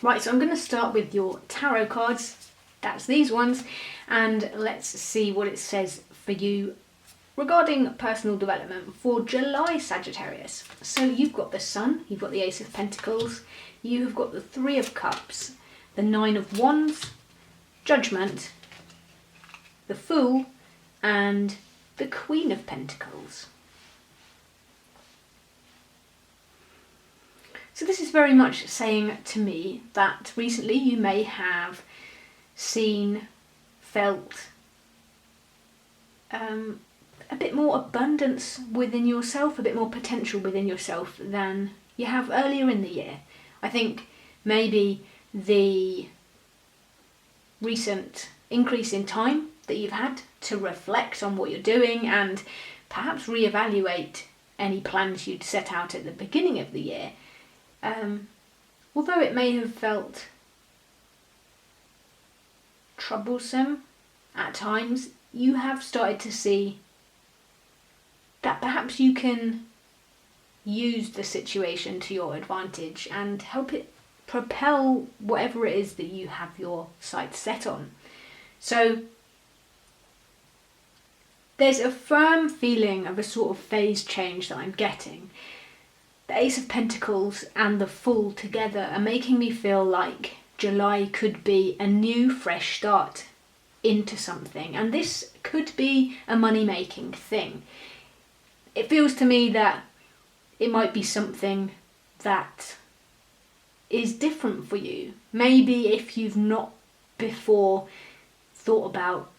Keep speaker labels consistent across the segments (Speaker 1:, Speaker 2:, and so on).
Speaker 1: Right, so I'm going to start with your tarot cards. That's these ones. And let's see what it says for you regarding personal development for July, Sagittarius. So you've got the Sun, you've got the Ace of Pentacles, you have got the Three of Cups, the Nine of Wands, Judgment, the Fool, and the Queen of Pentacles. So this is very much saying to me that recently you may have seen, felt a bit more abundance within yourself, a bit more potential within yourself than you have earlier in the year. I think maybe the recent increase in time that you've had to reflect on what you're doing and perhaps reevaluate any plans you'd set out at the beginning of the year. Although it may have felt troublesome at times, you have started to see that perhaps you can use the situation to your advantage and help it propel whatever it is that you have your sights set on. So there's a firm feeling of a sort of phase change that I'm getting. The Ace of Pentacles and the Fool together are making me feel like July could be a new, fresh start into something. And this could be a money-making thing. It feels to me that it might be something that is different for you. Maybe if you've not before thought about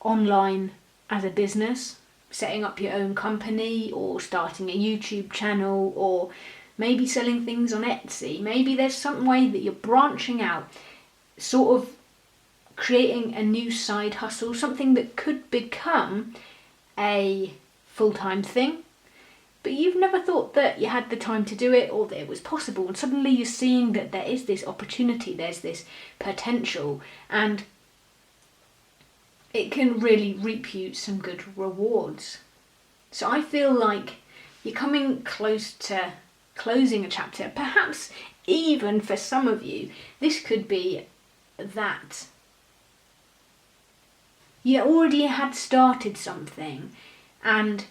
Speaker 1: online as a business, setting up your own company or starting a YouTube channel or maybe selling things on Etsy. Maybe there's some way that you're branching out, sort of creating a new side hustle, something that could become a full-time thing, but you've never thought that you had the time to do it or that it was possible, and suddenly you're seeing that there is this opportunity, there's this potential, and it can really reap you some good rewards. So I feel like you're coming close to closing a chapter. Perhaps even for some of you, this could be that you already had started something and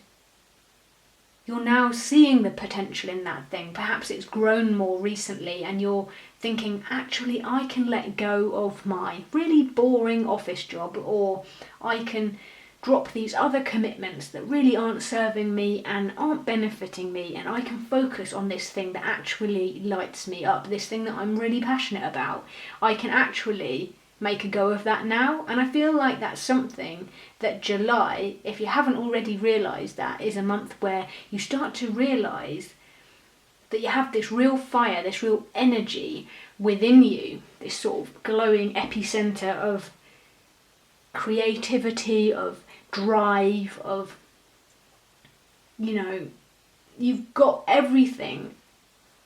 Speaker 1: you're now seeing the potential in that thing. Perhaps it's grown more recently and you're thinking, actually, I can let go of my really boring office job, or I can drop these other commitments that really aren't serving me and aren't benefiting me, and I can focus on this thing that actually lights me up, this thing that I'm really passionate about. I can actually make a go of that now, and I feel like that's something that July, if you haven't already realised that, is a month where you start to realise that you have this real fire, this real energy within you, this sort of glowing epicenter of creativity, of drive, of, you've got everything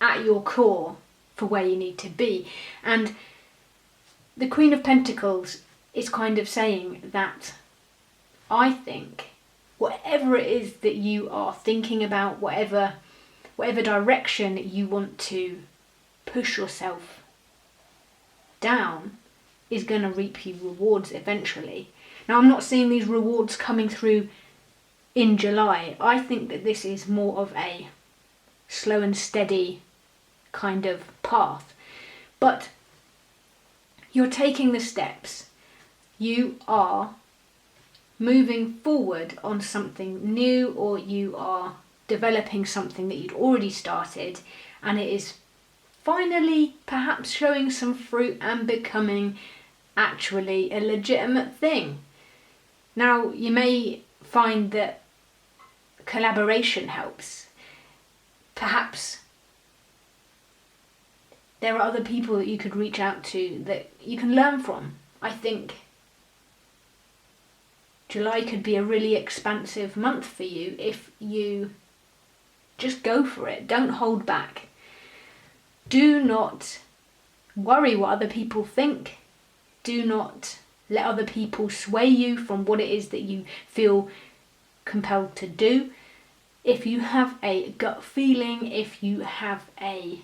Speaker 1: at your core for where you need to be. And the Queen of Pentacles is kind of saying that I think whatever it is that you are thinking about, whatever direction you want to push yourself down, is going to reap you rewards eventually. Now, I'm not seeing these rewards coming through in July. I think that this is more of a slow and steady kind of path. But you're taking the steps. You are moving forward on something new, or you are developing something that you'd already started, and it is finally perhaps showing some fruit and becoming actually a legitimate thing. Now, you may find that collaboration helps. Perhaps there are other people that you could reach out to that you can learn from. I think July could be a really expansive month for you if you just go for it. Don't hold back. Do not worry what other people think. Do not let other people sway you from what it is that you feel compelled to do. If you have a gut feeling, if you have a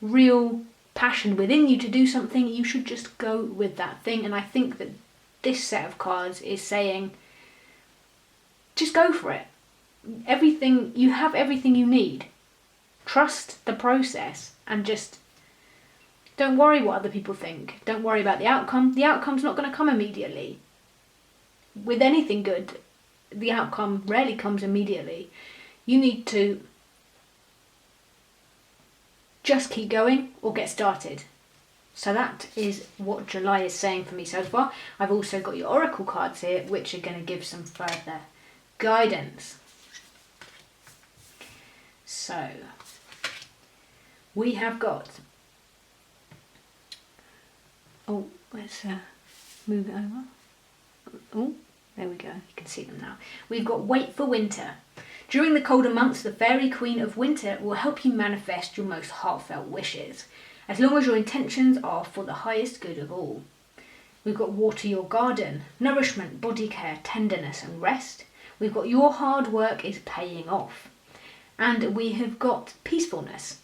Speaker 1: real passion within you to do something, you should just go with that thing. And I think that this set of cards is saying, just go for it. You have everything you need. Trust the process and just don't worry what other people think. Don't worry about the outcome. The outcome's not going to come immediately. With anything good, the outcome rarely comes immediately. You need to just keep going or get started. So that is what July is saying for me so far. I've also got your oracle cards here, which are going to give some further guidance. So we have got, let's move it over. Oh, there we go, you can see them now. We've got wait for winter. During the colder months, the Fairy Queen of Winter will help you manifest your most heartfelt wishes, as long as your intentions are for the highest good of all. We've got water your garden, nourishment, body care, tenderness and rest. We've got your hard work is paying off. And we have got peacefulness.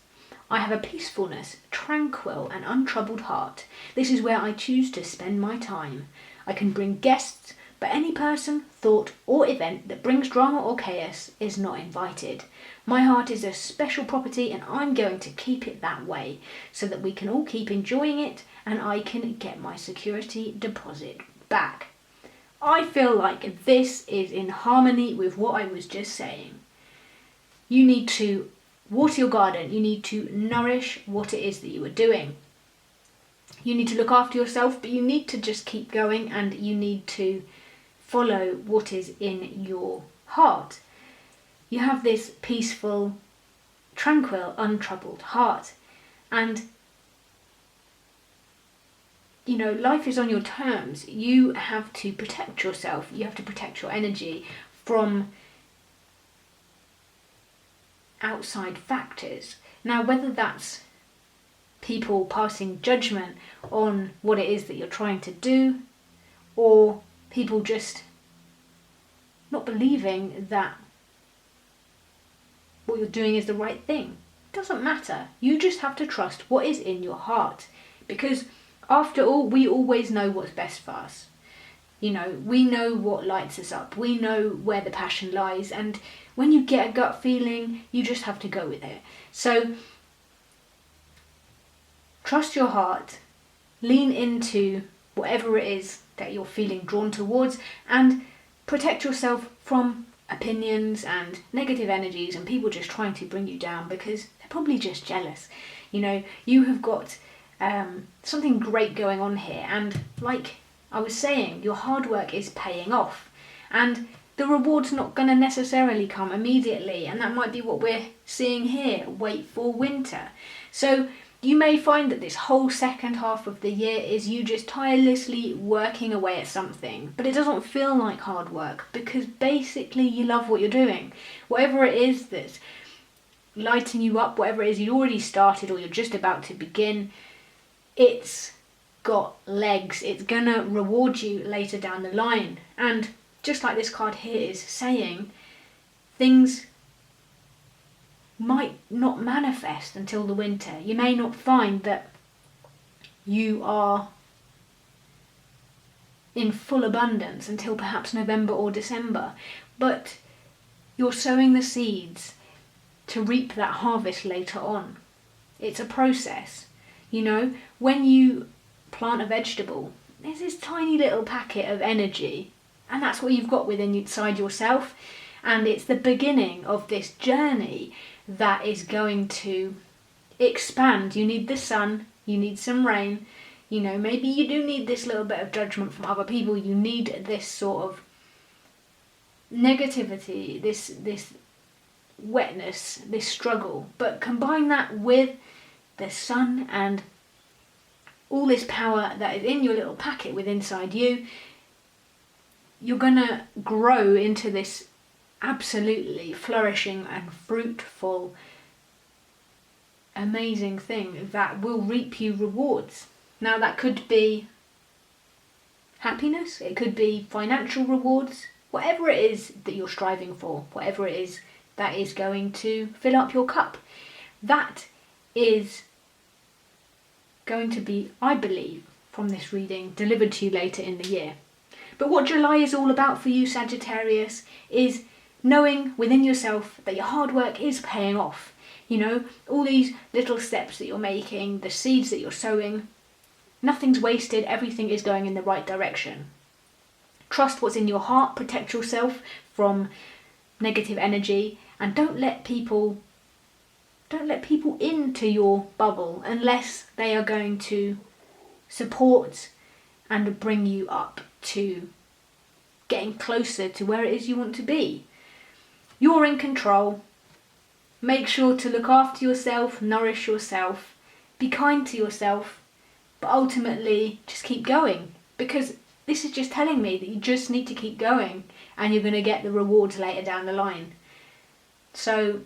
Speaker 1: I have a peacefulness, tranquil and untroubled heart. This is where I choose to spend my time. I can bring guests, but any person, thought or event that brings drama or chaos is not invited. My heart is a special property and I'm going to keep it that way so that we can all keep enjoying it and I can get my security deposit back. I feel like this is in harmony with what I was just saying. You need to water your garden. You need to nourish what it is that you are doing. You need to look after yourself, but you need to just keep going and you need to follow what is in your heart. You have this peaceful, tranquil, untroubled heart. And, you know, life is on your terms. You have to protect yourself. You have to protect your energy from outside factors. Now, whether that's people passing judgment on what it is that you're trying to do, or people just not believing that what you're doing is the right thing. It doesn't matter. You just have to trust what is in your heart. Because after all, we always know what's best for us. You know, we know what lights us up. We know where the passion lies. And when you get a gut feeling, you just have to go with it. So trust your heart. Lean into whatever it is that you're feeling drawn towards and protect yourself from opinions and negative energies and people just trying to bring you down because they're probably just jealous. You know, you have got something great going on here, and like I was saying, your hard work is paying off and the reward's not going to necessarily come immediately, and that might be what we're seeing here. Wait for winter. So you may find that this whole second half of the year is you just tirelessly working away at something, but it doesn't feel like hard work because basically you love what you're doing. Whatever it is that's lighting you up, whatever it is you already started or you're just about to begin, it's got legs. It's gonna reward you later down the line. And just like this card here is saying, things might not manifest until the winter. You may not find that you are in full abundance until perhaps November or December, but you're sowing the seeds to reap that harvest later on. It's a process. You know, when you plant a vegetable, there's this tiny little packet of energy, and that's what you've got within inside yourself, and it's the beginning of this journey that is going to expand. You need the sun, you need some rain, you know, maybe you do need this little bit of judgment from other people, you need this sort of negativity, this wetness, this struggle, but combine that with the sun and all this power that is in your little packet within inside you, you're gonna grow into this absolutely flourishing and fruitful, amazing thing that will reap you rewards. Now that could be happiness, it could be financial rewards, whatever it is that you're striving for, whatever it is that is going to fill up your cup. That is going to be, I believe, from this reading, delivered to you later in the year. But what July is all about for you, Sagittarius, is knowing within yourself that your hard work is paying off. You know, all these little steps that you're making, the seeds that you're sowing, nothing's wasted, everything is going in the right direction. Trust what's in your heart, protect yourself from negative energy, and don't let people into your bubble unless they are going to support and bring you up to getting closer to where it is you want to be. You're in control. Make sure to look after yourself, nourish yourself, be kind to yourself, but ultimately just keep going, because this is just telling me that you just need to keep going and you're going to get the rewards later down the line. So